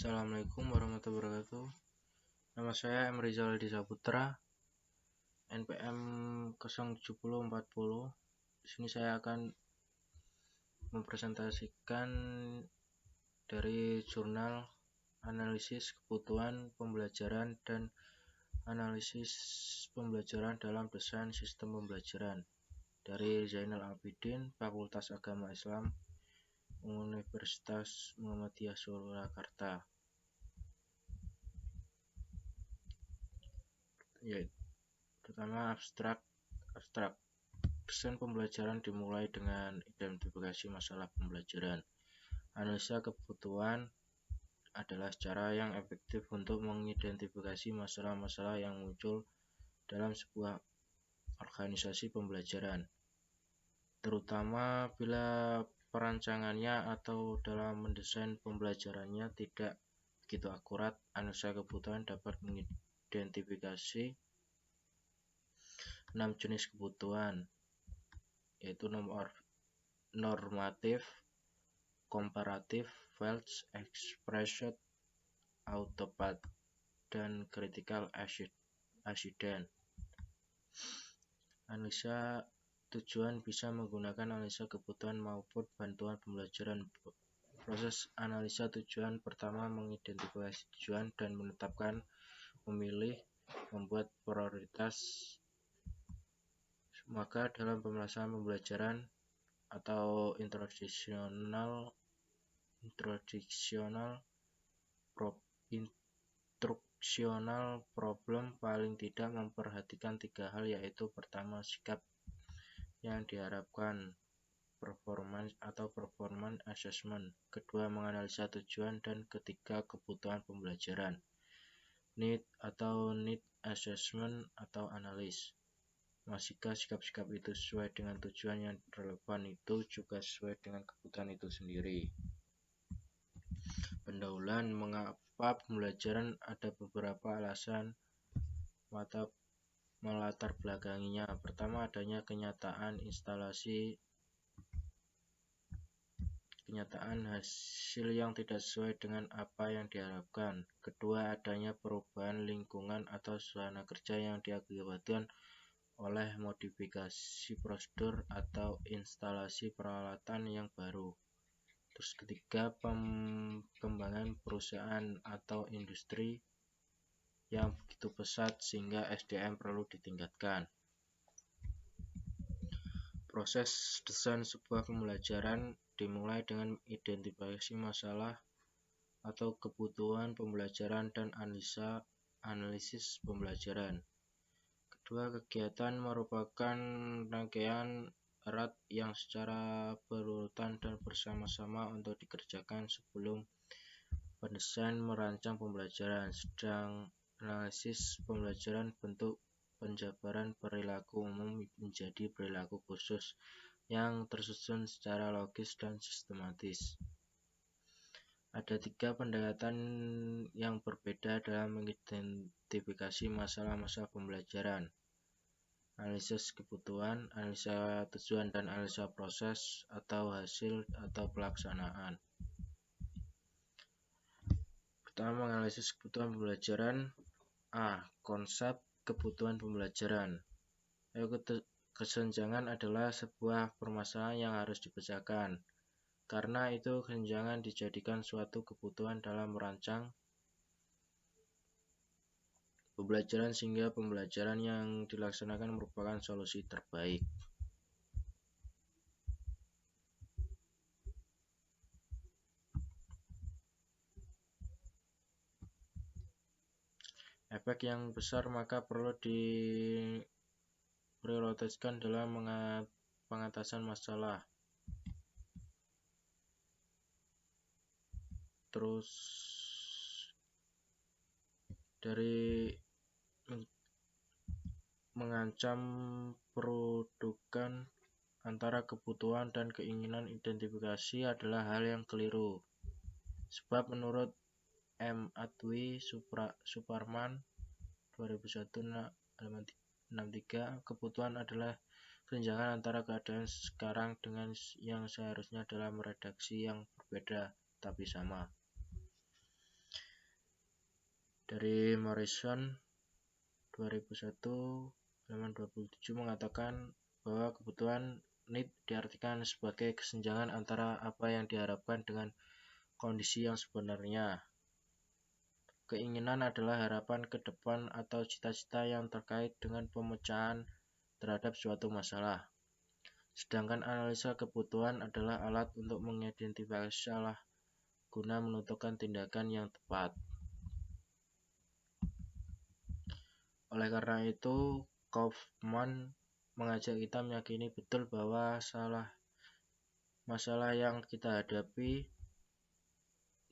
Assalamualaikum warahmatullahi wabarakatuh. Nama saya M. Rizal Disaputra, NPM 07040. Di sini saya akan mempresentasikan dari jurnal analisis kebutuhan pembelajaran dan analisis pembelajaran dalam desain sistem pembelajaran dari Zainal Abidin, Fakultas Agama Islam, Universitas Muhammadiyah Surakarta. Pertama, abstrak. Desain pembelajaran dimulai dengan identifikasi masalah pembelajaran. Analisa kebutuhan adalah cara yang efektif untuk mengidentifikasi masalah-masalah yang muncul dalam sebuah organisasi pembelajaran, terutama bila perancangannya atau dalam mendesain pembelajarannya tidak begitu akurat. Analisa kebutuhan dapat mengidentifikasi 6 jenis kebutuhan, yaitu normatif, komparatif, felt, expressed, autopat, dan critical accident. Analisa tujuan bisa menggunakan analisa kebutuhan maupun bantuan pembelajaran. Proses analisa tujuan pertama mengidentifikasi tujuan dan menetapkan, memilih, membuat prioritas. Maka dalam pemelaksanaan pembelajaran atau instruksional problem paling tidak memperhatikan 3 hal, yaitu pertama, sikap yang diharapkan, performance assessment, kedua, menganalisa tujuan, dan ketiga, kebutuhan pembelajaran, need assessment atau analis. Jika sikap-sikap itu sesuai dengan tujuan yang relevan, itu juga sesuai dengan kebutuhan itu sendiri. Pendahuluan mengapa pembelajaran, ada beberapa alasan melatar belakanginya. Pertama, adanya kenyataan hasil yang tidak sesuai dengan apa yang diharapkan. Kedua, adanya perubahan lingkungan atau suasana kerja yang diakibatkan oleh modifikasi prosedur atau instalasi peralatan yang baru. Terus ketiga, pengembangan perusahaan atau industri yang begitu pesat sehingga SDM perlu ditingkatkan. Proses desain sebuah pembelajaran dimulai dengan identifikasi masalah atau kebutuhan pembelajaran dan analisis pembelajaran. Kedua, kegiatan merupakan rangkaian erat yang secara berurutan dan bersama-sama untuk dikerjakan sebelum pendesain merancang pembelajaran. Sedang analisis pembelajaran bentuk penjabaran perilaku umum menjadi perilaku khusus yang tersusun secara logis dan sistematis. Ada 3 pendekatan yang berbeda dalam mengidentifikasi masalah-masalah pembelajaran: analisis kebutuhan, analisa tujuan, dan analisa proses atau hasil atau pelaksanaan. Pertama, menganalisis kebutuhan pembelajaran. Konsep kebutuhan pembelajaran. Kesenjangan adalah sebuah permasalahan yang harus dipecahkan. Karena itu, kesenjangan dijadikan suatu kebutuhan dalam merancang pembelajaran sehingga pembelajaran yang dilaksanakan merupakan solusi terbaik. Efek yang besar maka perlu diprioritaskan dalam pengatasan masalah. Terus dari mengancam produkan antara kebutuhan dan keinginan identifikasi adalah hal yang keliru. Sebab menurut M. Adwi Suparman 2001 halaman 63, kebutuhan adalah kesenjangan antara keadaan sekarang dengan yang seharusnya dalam redaksi yang berbeda tapi sama. Dari Morrison 2001 halaman 27 mengatakan bahwa kebutuhan need diartikan sebagai kesenjangan antara apa yang diharapkan dengan kondisi yang sebenarnya. Keinginan adalah harapan ke depan atau cita-cita yang terkait dengan pemecahan terhadap suatu masalah. Sedangkan analisa kebutuhan adalah alat untuk mengidentifikasi salah guna menentukan tindakan yang tepat. Oleh karena itu, Kaufman mengajak kita meyakini betul bahwa masalah yang kita hadapi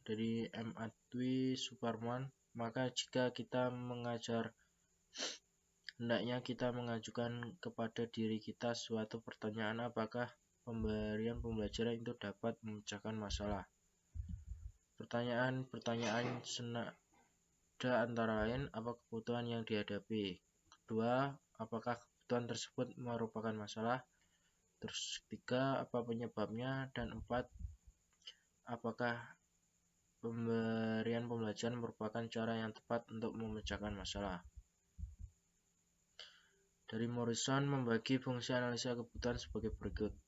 dari M. Atwi Superman, maka jika kita hendaknya kita mengajukan kepada diri kita suatu pertanyaan, apakah pemberian pembelajaran itu dapat memecahkan masalah. Pertanyaan senada antara lain, apa kebutuhan yang dihadapi? Kedua, apakah kebutuhan tersebut merupakan masalah? Terus ketiga, apa penyebabnya? Dan empat, apakah pemberian pembelajaran merupakan cara yang tepat untuk memecahkan masalah? Dari Morrison membagi fungsi analisa kebutuhan sebagai berikut.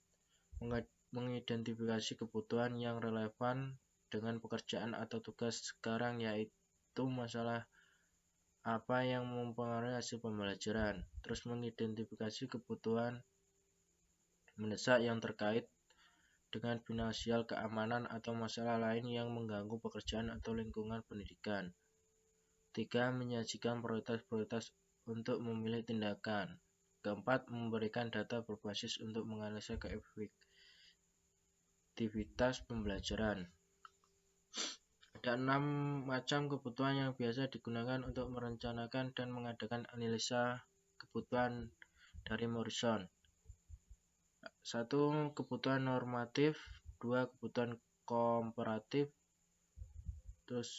Mengidentifikasi kebutuhan yang relevan dengan pekerjaan atau tugas sekarang, yaitu masalah apa yang mempengaruhi hasil pembelajaran. Terus mengidentifikasi kebutuhan mendesak yang terkait dengan finansial, keamanan, atau masalah lain yang mengganggu pekerjaan atau lingkungan pendidikan. 3. Menyajikan prioritas-prioritas untuk memilih tindakan. Keempat, memberikan data berbasis untuk menganalisa keefektivitas pembelajaran. Ada 6 macam kebutuhan yang biasa digunakan untuk merencanakan dan mengadakan analisa kebutuhan dari Morrison. 1. Kebutuhan normatif. 2. Kebutuhan komparatif. Terus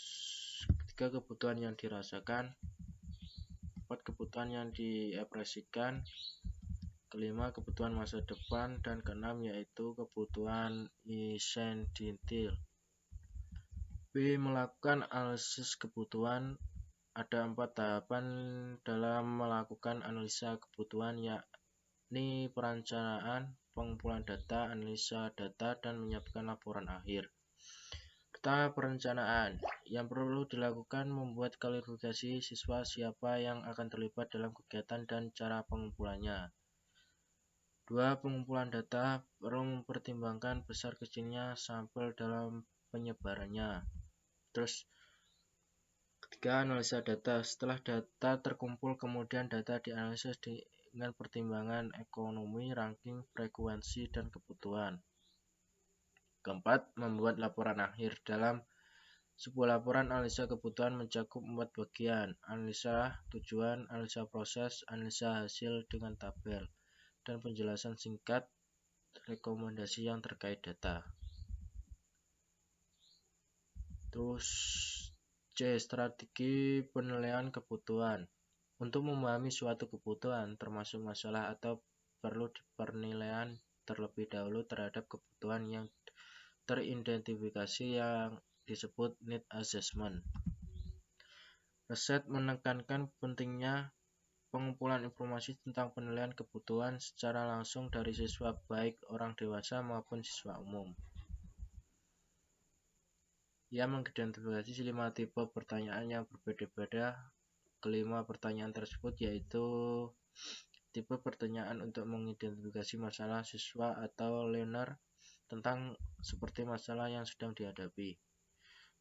3. Kebutuhan yang dirasakan. 4. Kebutuhan yang diekspresikan. Kelima, kebutuhan masa depan. Dan keenam, yaitu kebutuhan esensial. B. Melakukan analisis kebutuhan. Ada 4 tahapan dalam melakukan analisa kebutuhan, yakni perencanaan, pengumpulan data, analisa data, dan menyiapkan laporan akhir. Pertama, perencanaan. Yang perlu dilakukan membuat klarifikasi siswa siapa yang akan terlibat dalam kegiatan dan cara pengumpulannya. 2. Pengumpulan data. Perlu mempertimbangkan besar kecilnya sampel dalam penyebarannya. Terus ketiga, analisa data. Setelah data terkumpul, kemudian data dianalisis dengan pertimbangan ekonomi, ranking, frekuensi, dan kebutuhan. Keempat, membuat laporan akhir. Dalam sebuah laporan analisa kebutuhan mencakup 4 bagian: analisa tujuan, analisa proses, analisa hasil dengan tabel, dan penjelasan singkat rekomendasi yang terkait data. Terus C. Strategi penilaian kebutuhan. Untuk memahami suatu kebutuhan, termasuk masalah atau perlu penilaian terlebih dahulu terhadap kebutuhan yang teridentifikasi yang disebut need assessment. Riset menekankan pentingnya pengumpulan informasi tentang penilaian kebutuhan secara langsung dari siswa, baik orang dewasa maupun siswa umum. Ia mengidentifikasi 5 tipe pertanyaan yang berbeda-beda. Kelima pertanyaan tersebut yaitu tipe pertanyaan untuk mengidentifikasi masalah siswa atau learner tentang seperti masalah yang sedang dihadapi.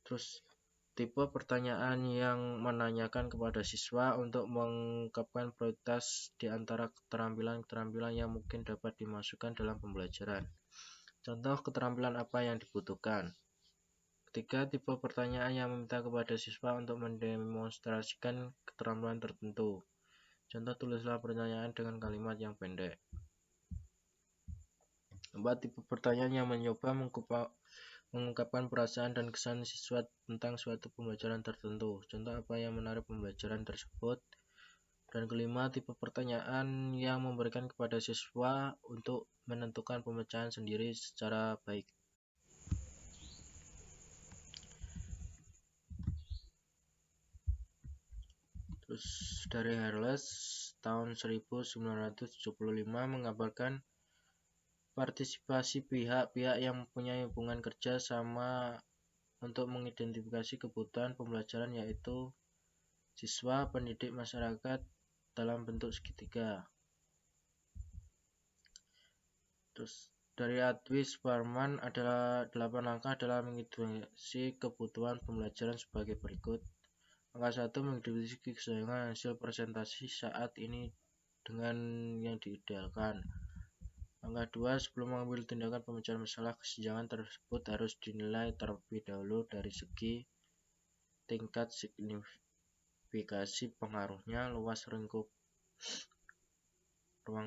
Terus tipe pertanyaan yang menanyakan kepada siswa untuk mengungkapkan prioritas di antara keterampilan-keterampilan yang mungkin dapat dimasukkan dalam pembelajaran. Contoh keterampilan apa yang dibutuhkan. Ketiga, tipe pertanyaan yang meminta kepada siswa untuk mendemonstrasikan keterampilan tertentu. Contoh, tulislah pertanyaan dengan kalimat yang pendek. 4. Tipe pertanyaan yang mencoba mengungkapkan perasaan dan kesan siswa tentang suatu pembelajaran tertentu. Contoh, apa yang menarik pembelajaran tersebut. Dan kelima, tipe pertanyaan yang memberikan kepada siswa untuk menentukan pemecahan sendiri secara baik. Terus dari Harles tahun 1975 mengabarkan partisipasi pihak-pihak yang mempunyai hubungan kerja sama untuk mengidentifikasi kebutuhan pembelajaran, yaitu siswa, pendidik, masyarakat dalam bentuk segitiga. Terus dari Adwi Sparman adalah 8 langkah dalam mengidentifikasi kebutuhan pembelajaran sebagai berikut. Langkah 1, mengidentifikasi kesesuaian hasil presentasi saat ini dengan yang diidealkan. Langkah 2, sebelum mengambil tindakan pemecahan masalah, kesenjangan tersebut harus dinilai terlebih dahulu dari segi tingkat signifikasi pengaruhnya, luas ruang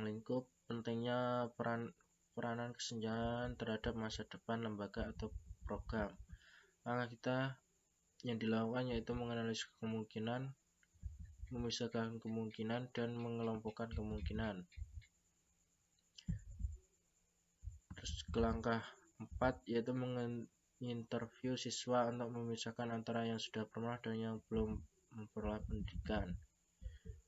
lingkup, pentingnya peranan kesenjangan terhadap masa depan lembaga atau program. Langkah kita yang dilakukan yaitu menganalisis kemungkinan, memisahkan kemungkinan, dan mengelompokkan kemungkinan. Terus ke langkah 4 yaitu menginterview siswa untuk memisahkan antara yang sudah pernah dan yang belum memperoleh pendidikan.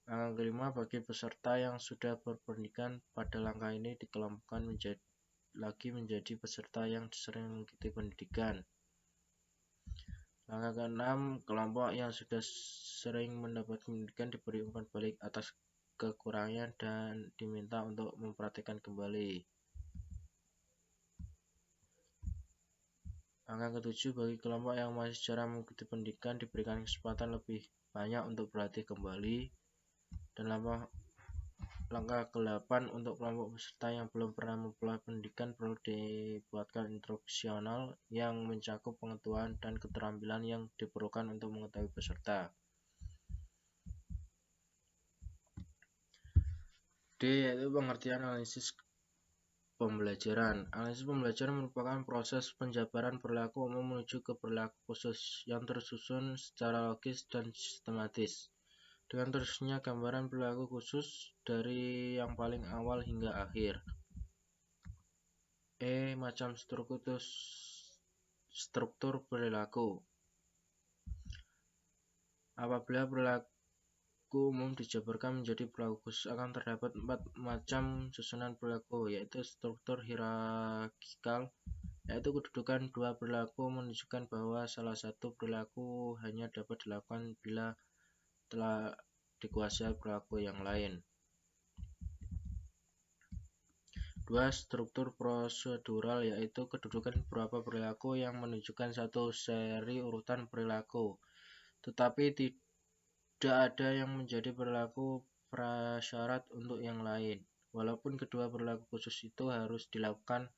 Langkah kelima, bagi peserta yang sudah berpendidikan pada langkah ini dikelompokkan menjadi peserta yang sering mengikuti pendidikan. Langkah keenam, kelompok yang sudah sering mendapat pendidikan diberi umpan balik atas kekurangannya dan diminta untuk memperhatikan kembali. Langkah ketujuh, bagi kelompok yang masih jarang mengikuti pendidikan diberikan kesempatan lebih banyak untuk berlatih kembali. Dan langkah ke-8, untuk kelompok peserta yang belum pernah memperoleh pendidikan perlu dibuatkan instruksional yang mencakup pengetahuan dan keterampilan yang diperlukan untuk mengetahui peserta. D, yaitu pengertian analisis pembelajaran. Analisis pembelajaran merupakan proses penjabaran perilaku umum menuju ke perilaku khusus yang tersusun secara logis dan sistematis. Dengan terusnya gambaran perilaku khusus dari yang paling awal hingga akhir. E, macam struktur perilaku. Apabila perilaku umum dijabarkan menjadi perilaku khusus, akan terdapat 4 macam susunan perilaku, yaitu struktur hierarkikal, yaitu kedudukan dua perilaku menunjukkan bahwa salah satu perilaku hanya dapat dilakukan bila telah dikuasai perilaku yang lain. 2. Struktur prosedural, yaitu kedudukan beberapa perilaku yang menunjukkan satu seri urutan perilaku, tetapi tidak ada yang menjadi perilaku prasyarat untuk yang lain, walaupun kedua perilaku khusus itu harus dilakukan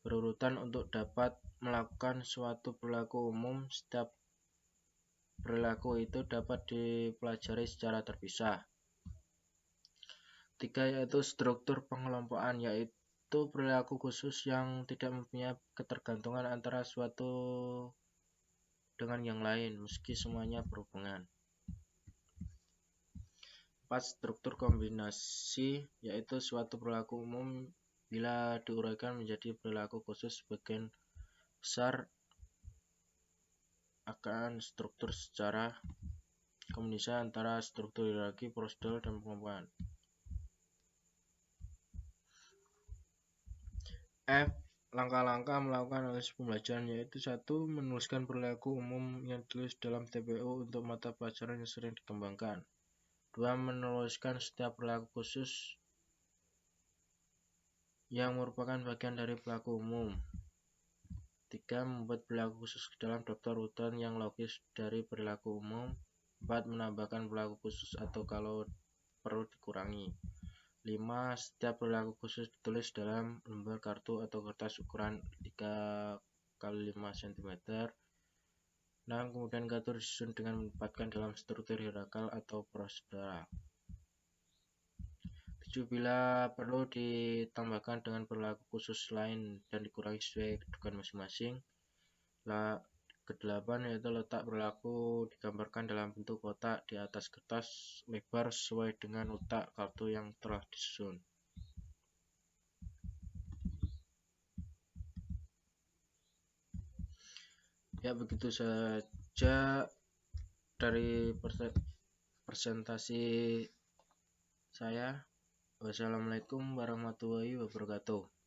berurutan untuk dapat melakukan suatu perilaku umum. Setiap perilaku itu dapat dipelajari secara terpisah. 3. Yaitu struktur pengelompokan, yaitu perilaku khusus yang tidak mempunyai ketergantungan antara suatu dengan yang lain, meski semuanya berhubungan. 4. Struktur kombinasi, yaitu suatu perilaku umum bila diuraikan menjadi perilaku khusus, sebagian besar akan struktur secara kombinasi antara struktur hierarki, prosedural, dan pengelompokan. F. Langkah-langkah melakukan analisis pembelajaran, yaitu 1. Menuliskan perilaku umum yang ditulis dalam TPU untuk mata pelajaran yang sering dikembangkan. 2. Menuliskan setiap perilaku khusus yang merupakan bagian dari perilaku umum. 3. Membuat perilaku khusus ke dalam daftar urutan yang logis dari perilaku umum. 4. Menambahkan perilaku khusus atau kalau perlu dikurangi. 5. Setiap perilaku khusus ditulis dalam lembar kartu atau kertas ukuran 3x5 cm. 6. Kemudian kartu disusun dengan menempatkan dalam struktur hierarkal atau prosedural. 7. Bila perlu ditambahkan dengan perilaku khusus lain dan dikurangi sesuai kedudukan masing-masing. Ke-8 yaitu letak perilaku digambarkan dalam bentuk kotak di atas kertas lebar sesuai dengan letak kartu yang telah disusun. Ya, begitu saja dari presentasi saya. Wassalamualaikum warahmatullahi wabarakatuh.